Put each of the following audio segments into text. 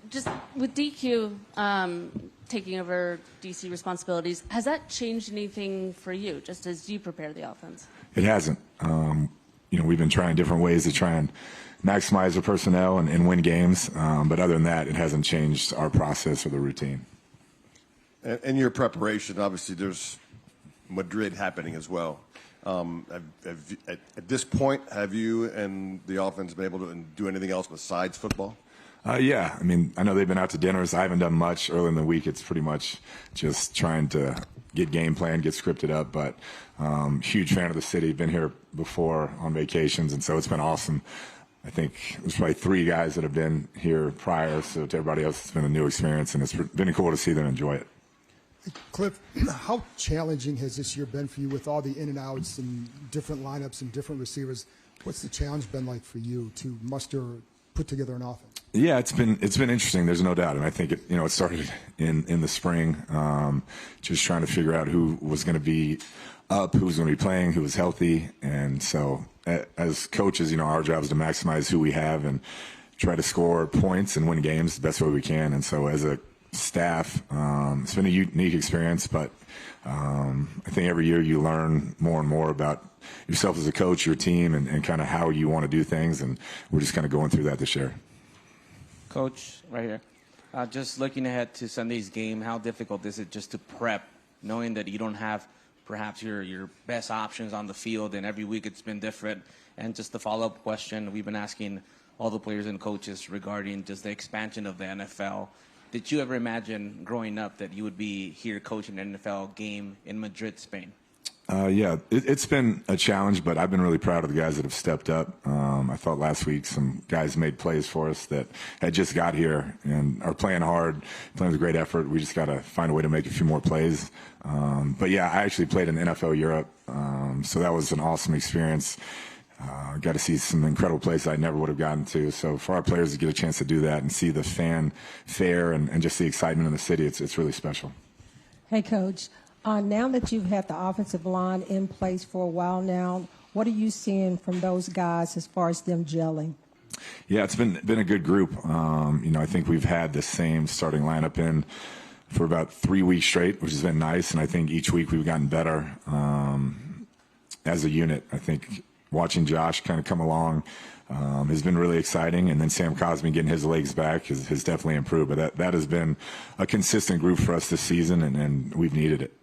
Just with DQ taking over DC responsibilities, has that changed anything for you, just as you prepare the offense? It hasn't. We've been trying different ways to try and maximize the personnel and win games, but other than that, it hasn't changed our process or the routine. And your preparation, obviously, there's Madrid happening as well. At this point, have you and the offense been able to do anything else besides football? Yeah. I mean, I know they've been out to dinners. I haven't done much early in the week. It's pretty much just trying to get game plan, get scripted up. But huge fan of the city. Been here before on vacations, and so it's been awesome. I think there's probably 3 guys that have been here prior, so to everybody else, it's been a new experience, and it's been cool to see them enjoy it. Kliff, how challenging has this year been for you with all the in and outs and different lineups and different receivers? What's the challenge been like for you to put together an offense? Yeah, it's been interesting. There's no doubt, and I think it started in the spring, just trying to figure out who was going to be up, who was going to be playing, who was healthy, and so as coaches, our job is to maximize who we have and try to score points and win games the best way we can. And so as a staff, it's been a unique experience, but I think every year you learn more and more about yourself as a coach, your team, and kind of how you want to do things, and we're just kind of going through that this year. Coach, right here. Just looking ahead to Sunday's game, how difficult is it just to prep, knowing that you don't have perhaps your best options on the field, and every week it's been different? And just the follow-up question, we've been asking all the players and coaches regarding just the expansion of the NFL. Did you ever imagine growing up that you would be here coaching an NFL game in Madrid, Spain? Yeah, it's been a challenge, but I've been really proud of the guys that have stepped up. I thought last week some guys made plays for us that had just got here and are playing hard, playing with great effort. We just got to find a way to make a few more plays. But, yeah, I actually played in NFL Europe, so that was an awesome experience. Got to see some incredible plays I never would have gotten to. So for our players to get a chance to do that and see the fanfare and just the excitement in the city, it's really special. Hey, Coach. Now that you've had the offensive line in place for a while now, what are you seeing from those guys as far as them gelling? Yeah, it's been a good group. I think we've had the same starting lineup in for about 3 weeks straight, which has been nice. And I think each week we've gotten better as a unit. I think watching Josh kind of come along has been really exciting. And then Sam Cosmi getting his legs back has definitely improved. But that has been a consistent group for us this season, and we've needed it.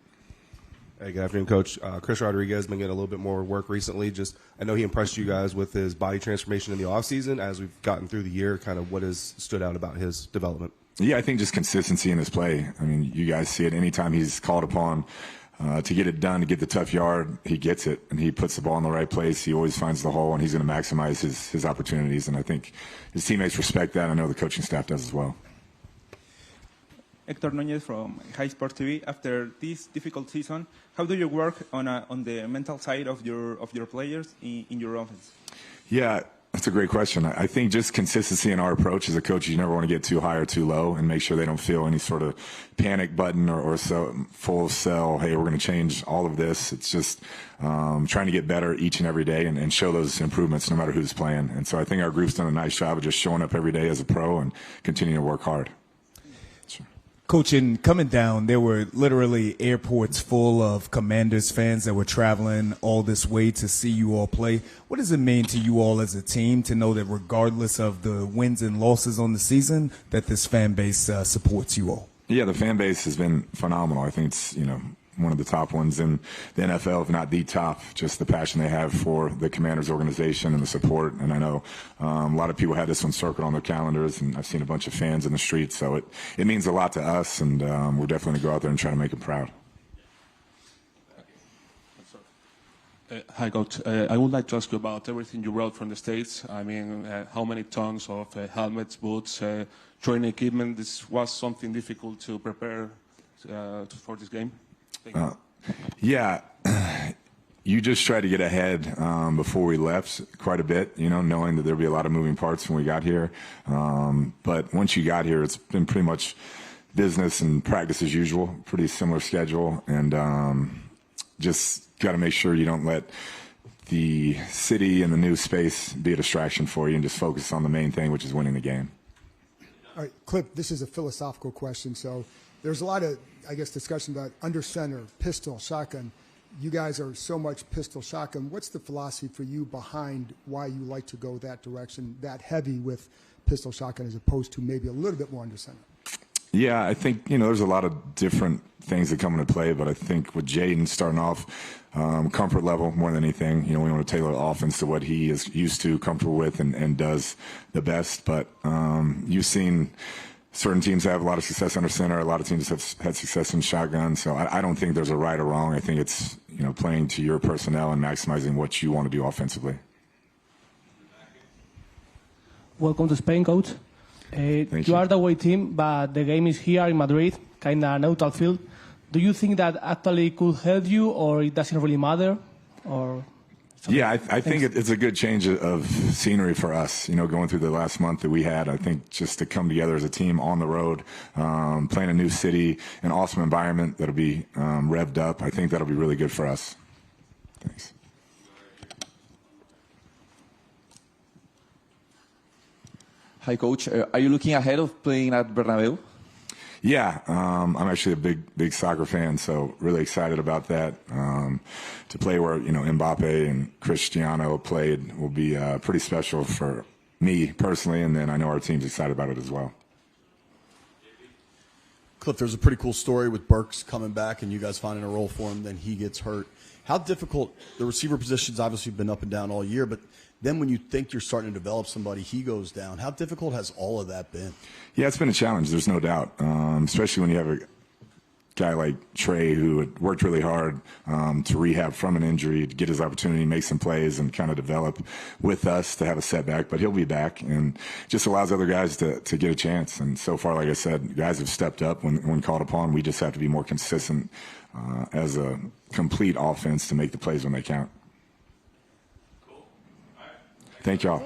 Hey, good afternoon, Coach. Chris Rodriguez has been getting a little bit more work recently. I know he impressed you guys with his body transformation in the offseason. As we've gotten through the year, kind of what has stood out about his development? Yeah, I think just consistency in his play. I mean, you guys see it anytime he's called upon to get it done, to get the tough yard, he gets it, and he puts the ball in the right place. He always finds the hole, and he's going to maximize his opportunities. And I think his teammates respect that. I know the coaching staff does as well. Hector Núñez from High Sports TV. After this difficult season, how do you work on the mental side of your players in your offense? Yeah, that's a great question. I think just consistency in our approach as a coach, you never want to get too high or too low and make sure they don't feel any sort of panic button or so full sell, hey, we're going to change all of this. It's just trying to get better each and every day and show those improvements no matter who's playing. And so I think our group's done a nice job of just showing up every day as a pro and continuing to work hard. Coach, in coming down, there were literally airports full of Commanders fans that were traveling all this way to see you all play. What does it mean to you all as a team to know that regardless of the wins and losses on the season, that this fan base supports you all? Yeah, the fan base has been phenomenal. I think it's, one of the top ones in the NFL, if not the top, just the passion they have for the Commanders organization and the support. And I know a lot of people had this one circled on their calendars, and I've seen a bunch of fans in the streets. So it means a lot to us, and we're definitely going to go out there and try to make them proud. Hi, Coach. I would like to ask you about everything you brought from the States. I mean, how many tons of helmets, boots, training equipment? This was something difficult to prepare for this game? Yeah, you just try to get ahead before we left quite a bit, knowing that there'd be a lot of moving parts when we got here. But once you got here, it's been pretty much business and practice as usual, pretty similar schedule. And just got to make sure you don't let the city and the new space be a distraction for you and just focus on the main thing, which is winning the game. All right, Kliff, this is a philosophical question. So there's a lot of, I guess, discussion about under center, pistol, shotgun. You guys are so much pistol, shotgun. What's the philosophy for you behind why you like to go that direction, that heavy with pistol, shotgun, as opposed to maybe a little bit more under center? Yeah, I think, there's a lot of different things that come into play, but I think with Jaden starting off, comfort level more than anything. We want to tailor the offense to what he is used to, comfortable with, and does the best. But you've seen certain teams have a lot of success under center. A lot of teams have had success in shotgun. So I don't think there's a right or wrong. I think it's, playing to your personnel and maximizing what you want to do offensively. Welcome to Spain, Coach. You are the away team, but the game is here in Madrid, kind of neutral field. Do you think that actually could help you, or it doesn't really matter? Or yeah, I think it's a good change of scenery for us, going through the last month that we had. I think just to come together as a team on the road, playing a new city, an awesome environment that'll be revved up, I think that'll be really good for us. Thanks. Hi, Coach. Are you looking ahead of playing at Bernabeu? Yeah, I'm actually a big soccer fan, so really excited about that. To play where Mbappe and Cristiano played will be pretty special for me personally, and then I know our team's excited about it as well. Kliff, there's a pretty cool story with Burks coming back and you guys finding a role for him, then he gets hurt. How difficult, the receiver position's obviously been up and down all year, but then when you think you're starting to develop somebody, he goes down. How difficult has all of that been? Yeah, it's been a challenge, there's no doubt, especially when you have a guy like Trey who had worked really hard to rehab from an injury, to get his opportunity, make some plays, and kind of develop with us to have a setback. But he'll be back, and just allows other guys to get a chance. And so far, like I said, guys have stepped up when called upon. We just have to be more consistent as a complete offense to make the plays when they count. Thank y'all.